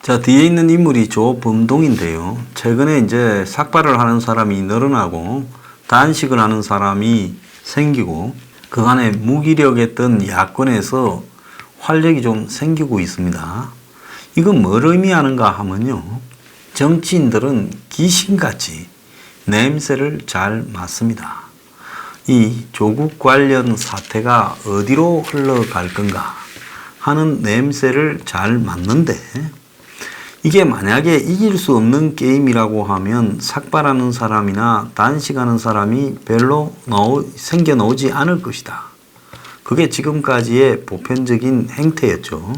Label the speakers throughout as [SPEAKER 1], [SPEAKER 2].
[SPEAKER 1] 자, 뒤에 있는 인물이 조범동인데요. 최근에 이제 삭발을 하는 사람이 늘어나고 단식을 하는 사람이 생기고 그간의 무기력했던 야권에서 활력이 좀 생기고 있습니다. 이건 뭘 의미하는가 하면요. 정치인들은 귀신같이 냄새를 잘 맡습니다. 이 조국 관련 사태가 어디로 흘러갈 건가 하는 냄새를 잘 맡는데 이게 만약에 이길 수 없는 게임이라고 하면 삭발하는 사람이나 단식하는 사람이 별로 생겨 나오지 않을 것이다. 그게 지금까지의 보편적인 행태였죠.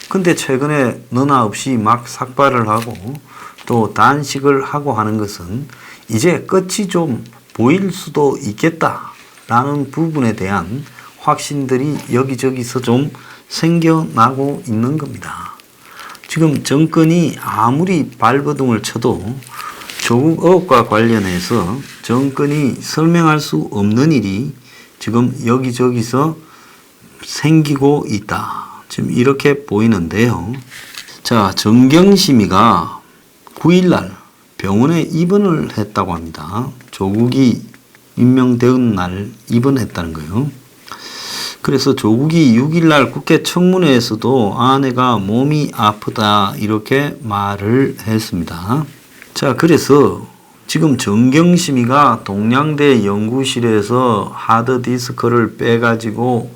[SPEAKER 1] 근데 최근에 너나 없이 막 삭발을 하고 또 단식을 하고 하는 것은 이제 끝이 좀 보일 수도 있겠다라는 부분에 대한 확신들이 여기저기서 좀 생겨나고 있는 겁니다. 지금 정권이 아무리 발버둥을 쳐도 조국 의혹과 관련해서 정권이 설명할 수 없는 일이 지금 여기저기서 생기고 있다. 지금 이렇게 보이는데요. 자, 정경심이가 9일날 병원에 입원을 했다고 합니다. 조국이 임명된 날 입원했다는 거예요. 그래서 조국이 6일날 국회 청문회에서도 아내가 몸이 아프다 이렇게 말을 했습니다. 자, 그래서 지금 정경심이가 동양대 연구실에서 하드디스크를 빼가지고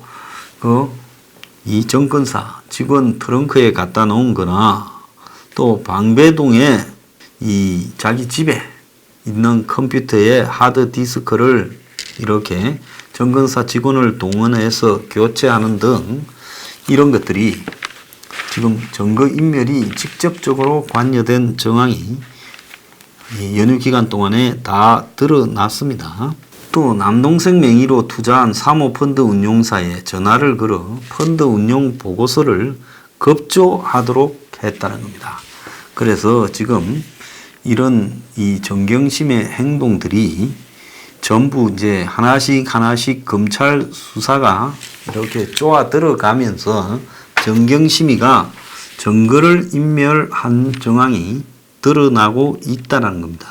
[SPEAKER 1] 이 정권사 직원 트렁크에 갖다 놓은 거나 또 방배동에 이 자기 집에 있는 컴퓨터에 하드디스크를 이렇게 정권사 직원을 동원해서 교체하는 등 이런 것들이 지금 증거인멸이 직접적으로 관여된 정황이 연휴 기간 동안에 다 드러났습니다. 또 남동생 명의로 투자한 사모펀드 운용사에 전화를 걸어 펀드 운용 보고서를 급조하도록 했다는 겁니다. 그래서 지금 이런 이 정경심의 행동들이 전부 이제 하나씩 검찰 수사가 이렇게 쪼아 들어가면서 정경심이가 증거를 인멸한 정황이 드러나고 있다는 겁니다.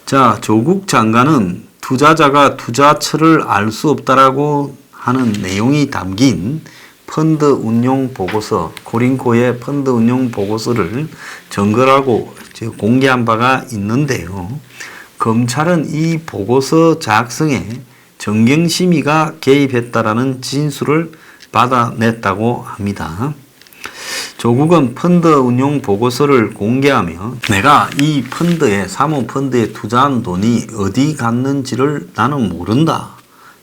[SPEAKER 1] 자, 조국 장관은 투자자가 투자처를 알 수 없다라고 하는 내용이 담긴 펀드 운용 보고서, 코링코의 펀드 운용 보고서를 전거라고 공개한 바가 있는데요. 검찰은 이 보고서 작성에 정경심이가 개입했다라는 진술을 받아냈다고 합니다. 조국은 펀드 운용 보고서를 공개하며 내가 이 펀드에 사모펀드에 투자한 돈이 어디 갔는지를 나는 모른다.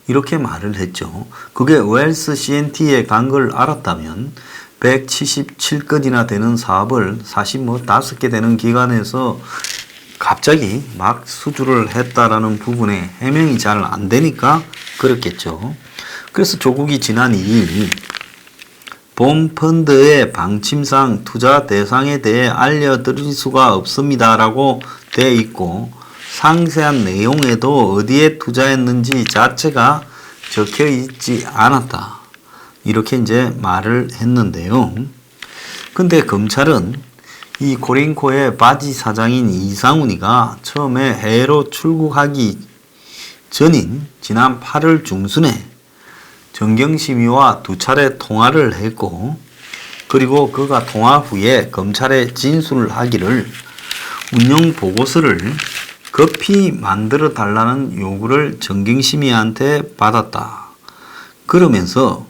[SPEAKER 1] 이렇게 말을 했죠. 그게 웰스 CNT에 간 걸 알았다면 177건이나 되는 사업을 사실 5개 되는 기관에서 갑자기 막 수주를 했다라는 부분에 해명이 잘 안 되니까 그렇겠죠. 그래서 조국이 지난 2일 본 펀드의 방침상 투자 대상에 대해 알려드릴 수가 없습니다라고 되어 있고 상세한 내용에도 어디에 투자했는지 자체가 적혀 있지 않았다. 이렇게 이제 말을 했는데요. 근데 검찰은 이 코링코의 바지 사장인 이상훈이가 처음에 해외로 출국하기 전인 지난 8월 중순에 정경심이와 2차례 통화를 했고 그리고 그가 통화 후에 검찰에 진술을 하기를 운영 보고서를 급히 만들어 달라는 요구를 정경심이한테 받았다. 그러면서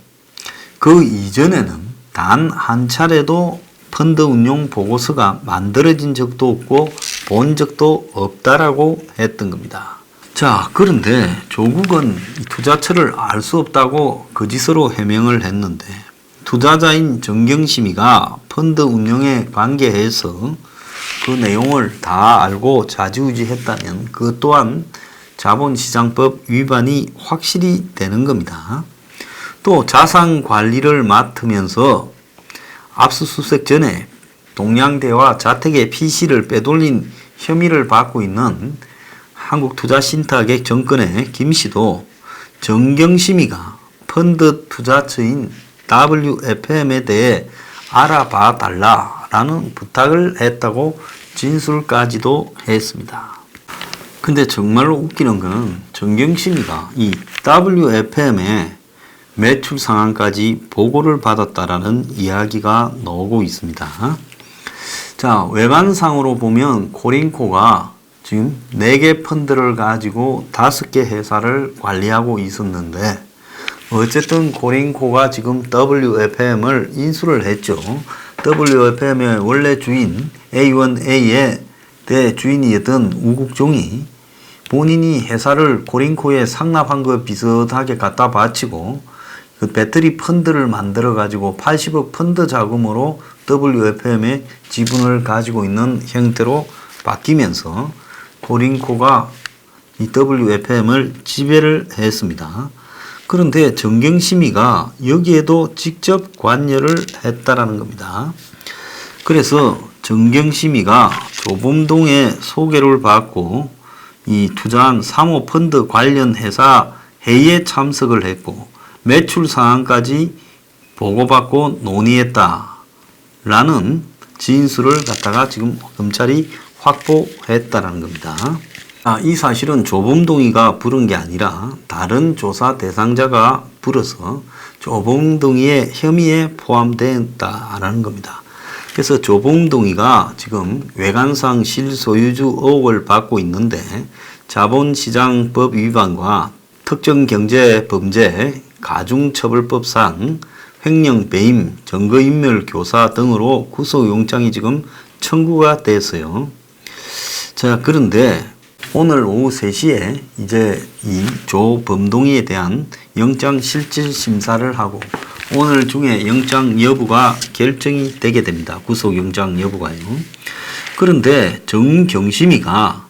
[SPEAKER 1] 그 이전에는 단 한 차례도 펀드 운용 보고서가 만들어진 적도 없고 본 적도 없다라고 했던 겁니다. 자, 그런데 조국은 투자처를 알 수 없다고 거짓으로 해명을 했는데 투자자인 정경심이가 펀드 운용에 관계해서 그 내용을 다 알고 좌지우지했다면 그 또한 자본시장법 위반이 확실히 되는 겁니다. 또 자산 관리를 맡으면서 압수수색 전에 동양대와 자택의 PC를 빼돌린 혐의를 받고 있는 한국투자신탁의 정권의 김 씨도 정경심이가 펀드 투자처인 WFM에 대해 알아봐 달라 라는 부탁을 했다고 진술까지도 했습니다. 근데 정말로 웃기는 거는 정경심이가 이 WFM의 매출 상황까지 보고를 받았다라는 이야기가 나오고 있습니다. 자, 외관상으로 보면 코링코가 지금 4개 펀드를 가지고 5개 회사를 관리하고 있었는데 어쨌든 코링코가 지금 WFM을 인수를 했죠. WFM의 원래 주인 A1A의 대주인이었던 우국종이 본인이 회사를 코링코에 상납한 것 비슷하게 갖다 바치고 그 배터리 펀드를 만들어 가지고 80억 펀드 자금으로 WFM의 지분을 가지고 있는 형태로 바뀌면서 코링코가 이 WFM을 지배를 했습니다. 그런데 정경심이가 여기에도 직접 관여를 했다라는 겁니다. 그래서 정경심이가 조범동의 소개를 받고 이 투자한 사모펀드 관련 회사 회의에 참석을 했고 매출 상황까지 보고받고 논의했다라는 진술을 갖다가 지금 검찰이 확보했다라는 겁니다. 이 사실은 조범동이가 부른 게 아니라 다른 조사 대상자가 불어서 조범동이의 혐의에 포함됐다라는 겁니다. 그래서 조범동이가 지금 외관상 실소유주 의혹을 받고 있는데 자본시장법 위반과 특정경제범죄 가중처벌법상 횡령 배임, 증거인멸 교사 등으로 구속영장이 지금 청구가 됐어요. 자, 그런데 오늘 오후 3시에 이제 이 조범동이에 대한 영장 실질 심사를 하고 오늘 중에 영장 여부가 결정이 되게 됩니다. 구속영장 여부가요. 그런데 정경심이가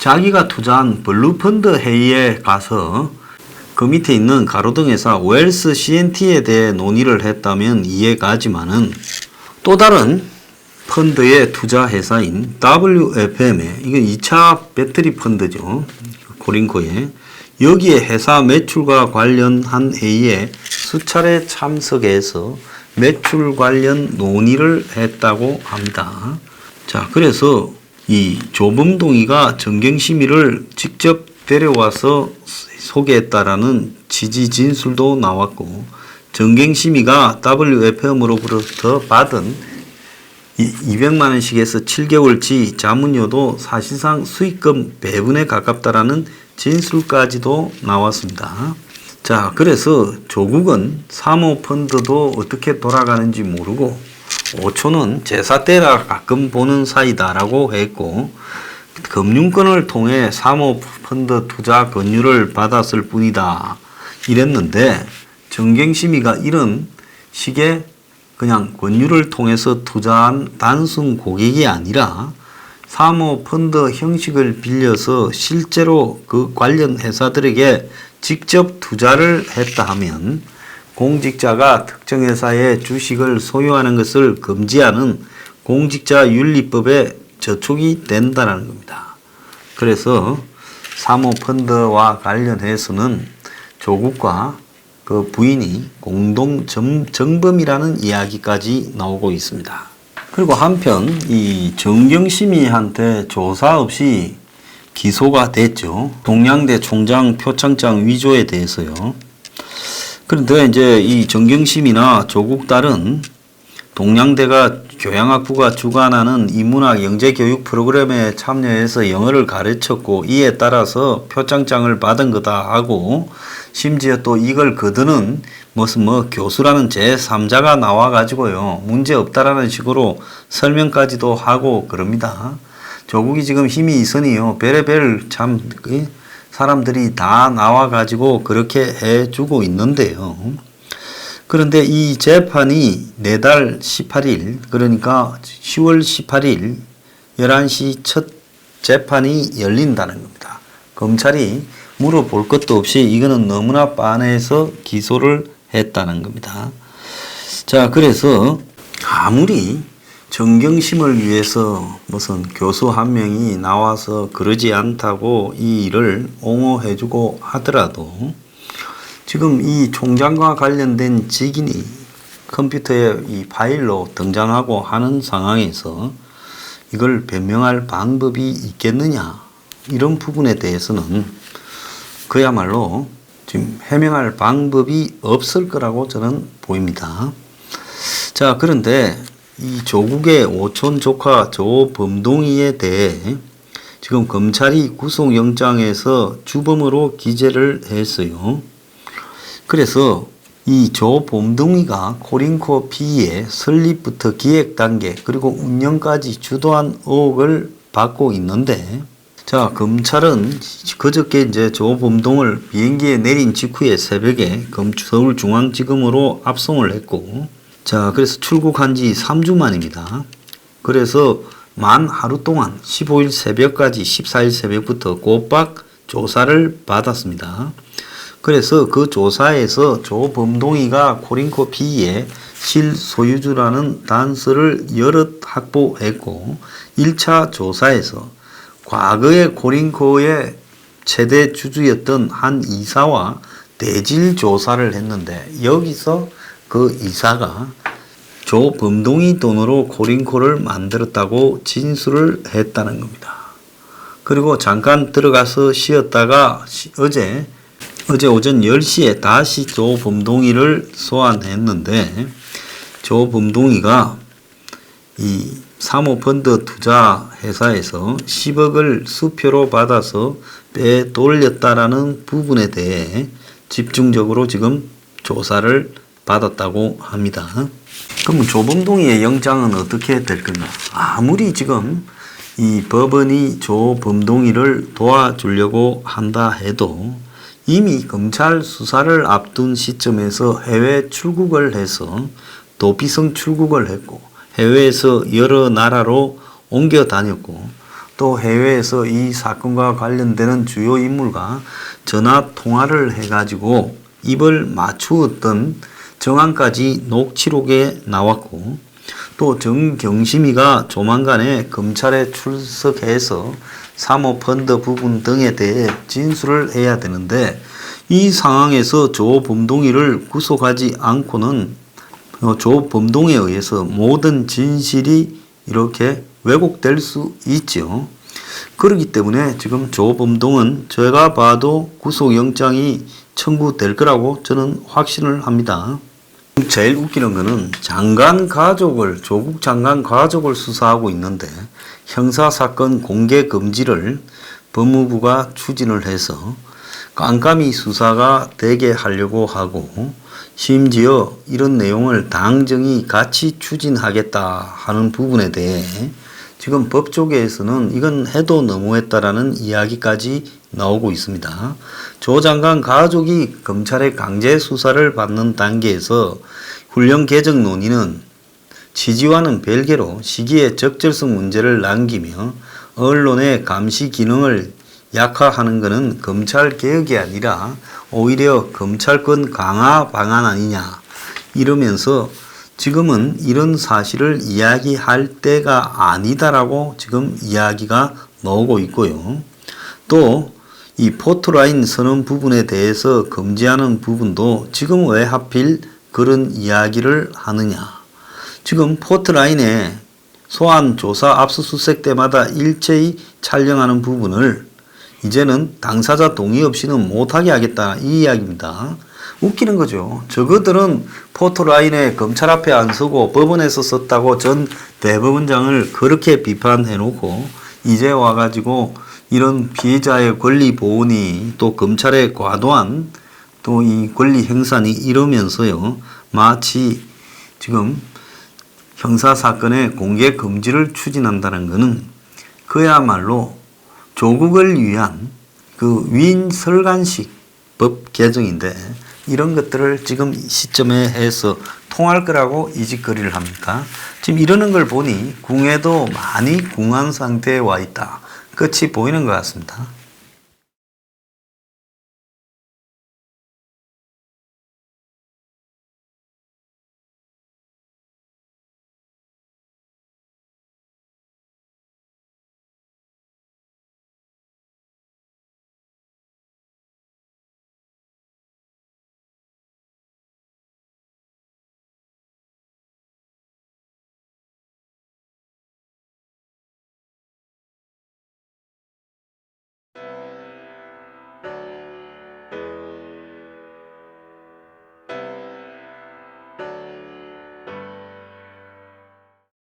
[SPEAKER 1] 자기가 투자한 블루펀드 회의에 가서 그 밑에 있는 가로등 회사 웰스 CNT에 대해 논의를 했다면 이해가지만은 또 다른 펀드의 투자 회사인 WFM에 이건 2차 배터리 펀드죠. 코링코에 여기에 회사 매출과 관련한 회의에 수차례 참석해서 매출 관련 논의를 했다고 합니다. 자, 그래서 이 조범동이가 정경심이를 직접 데려와서 소개했다라는 취지 진술도 나왔고 정경심이가 WFM으로부터 받은 200만 원씩에서 7개월치 자문료도 사실상 수익금 배분에 가깝다라는 진술까지도 나왔습니다. 자, 그래서 조국은 사모펀드도 어떻게 돌아가는지 모르고 5초는 제사 때라 가끔 보는 사이다라고 했고 금융권을 통해 사모펀드 투자 권유를 받았을 뿐이다 이랬는데 정경심이가 이런 식의 그냥 권유를 통해서 투자한 단순 고객이 아니라 사모펀드 형식을 빌려서 실제로 그 관련 회사들에게 직접 투자를 했다 하면 공직자가 특정 회사의 주식을 소유하는 것을 금지하는 공직자윤리법에 저촉이 된다는 겁니다. 그래서 사모펀드와 관련해서는 조국과 그 부인이 공동 정범이라는 이야기까지 나오고 있습니다. 그리고 한편 이 정경심이한테 조사 없이 기소가 됐죠. 동양대 총장 표창장 위조에 대해서요. 그런데 이제 이 정경심이나 조국 딸은 동양대가 교양학부가 주관하는 인문학 영재교육 프로그램에 참여해서 영어를 가르쳤고 이에 따라서 표창장을 받은 거다 하고 심지어 또 이걸 거드는 무슨 교수라는 제3자가 나와가지고요. 문제 없다라는 식으로 설명까지도 하고 그럽니다. 조국이 지금 힘이 있으니요. 별의별 참 사람들이 다 나와가지고 그렇게 해주고 있는데요. 그런데 이 재판이 내달 18일 그러니까 10월 18일 11시 첫 재판이 열린다는 겁니다. 검찰이 물어볼 것도 없이 이거는 너무나 빤해서 기소를 했다는 겁니다. 자, 그래서 아무리 정경심을 위해서 무슨 교수 한 명이 나와서 그러지 않다고 이 일을 옹호해주고 하더라도 지금 이 총장과 관련된 직인이 컴퓨터에 이 파일로 등장하고 하는 상황에서 이걸 변명할 방법이 있겠느냐, 이런 부분에 대해서는 그야말로 지금 해명할 방법이 없을 거라고 저는 보입니다. 자, 그런데 이 조국의 오촌 조카 조범동이에 대해 지금 검찰이 구속영장에서 주범으로 기재를 했어요. 그래서 이 조범동이가 코링코 B의 설립부터 기획 단계 그리고 운영까지 주도한 의혹을 받고 있는데, 자, 검찰은 그저께 이제 조범동을 비행기에 내린 직후에 새벽에 서울중앙지검으로 압송을 했고, 자, 그래서 출국한 지 3주 만입니다. 그래서 만 하루 동안 15일 새벽까지 14일 새벽부터 꼬박 조사를 받았습니다. 그래서 그 조사에서 조범동이가 코링코 B의 실소유주라는 단서를 여럿 확보했고, 1차 조사에서 과거에 코링코의 최대 주주였던 한 이사와 대질 조사를 했는데, 여기서 그 이사가 조범동이 돈으로 코링코를 만들었다고 진술을 했다는 겁니다. 그리고 잠깐 들어가서 쉬었다가 어제 오전 10시에 다시 조범동이를 소환했는데, 조범동이가 이 사모펀드 투자 회사에서 10억을 수표로 받아서 빼돌렸다라는 부분에 대해 집중적으로 지금 조사를 받았다고 합니다. 그러면 조범동이의 영장은 어떻게 될 건가? 아무리 지금 이 법원이 조범동이를 도와주려고 한다 해도 이미 검찰 수사를 앞둔 시점에서 해외 출국을 해서 도피성 출국을 했고, 해외에서 여러 나라로 옮겨 다녔고, 또 해외에서 이 사건과 관련되는 주요 인물과 전화 통화를 해가지고 입을 맞추었던 정황까지 녹취록에 나왔고, 또 정경심이가 조만간에 검찰에 출석해서 사모펀드 부분 등에 대해 진술을 해야 되는데, 이 상황에서 조범동이를 구속하지 않고는 조범동에 의해서 모든 진실이 이렇게 왜곡될 수 있죠. 그렇기 때문에 지금 조범동은 제가 봐도 구속영장이 청구될 거라고 저는 확신을 합니다. 제일 웃기는 거는 장관 가족을, 조국 장관 가족을 수사하고 있는데 형사사건 공개 금지를 법무부가 추진을 해서 깜깜이 수사가 되게 하려고 하고, 심지어 이런 내용을 당정이 같이 추진하겠다 하는 부분에 대해 지금 법 쪽에서는 이건 해도 너무했다라는 이야기까지 나오고 있습니다. 조 장관 가족이 검찰의 강제 수사를 받는 단계에서 훈령 개정 논의는 취지와는 별개로 시기의 적절성 문제를 남기며 언론의 감시 기능을 약화하는 것은 검찰 개혁이 아니라 오히려 검찰권 강화 방안 아니냐, 이러면서 지금은 이런 사실을 이야기할 때가 아니다라고 지금 이야기가 나오고 있고요. 또 이 포토라인 선언 부분에 대해서 금지하는 부분도 지금 왜 하필 그런 이야기를 하느냐. 지금 포토라인에 소환 조사 압수수색 때마다 일체히 촬영하는 부분을 이제는 당사자 동의 없이는 못하게 하겠다, 이 이야기입니다. 웃기는 거죠. 저거들은 포토라인에 검찰 앞에 안 서고 법원에서 썼다고 전 대법원장을 그렇게 비판해 놓고, 이제 와가지고 이런 피해자의 권리 보호니 또 검찰의 과도한 또 이 권리 행사니 이러면서요, 마치 지금 형사사건의 공개 금지를 추진한다는 것은 그야말로 조국을 위한 그 위인 설관식 법 개정인데, 이런 것들을 지금 시점에 해서 통할 거라고 이짓거리를 합니까? 지금 이러는 걸 보니 궁에도 많이 궁한 상태에 와 있다, 끝이 보이는 것 같습니다.